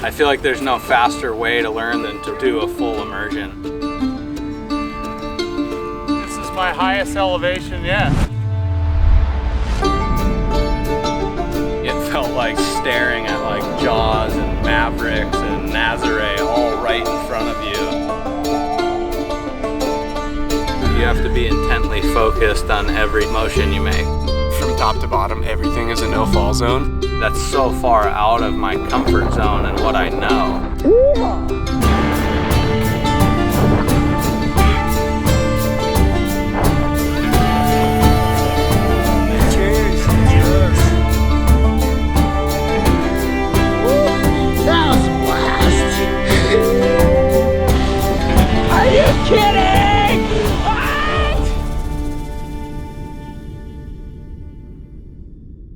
I feel like there's no faster way to learn than to do a full immersion. This is my highest elevation yet. It felt like staring at like Jaws and Mavericks and Nazare all right in front of you. You have to be intently focused on every motion you make. From top to bottom, everything is a no-fall zone. That's so far out of my comfort zone and what I know.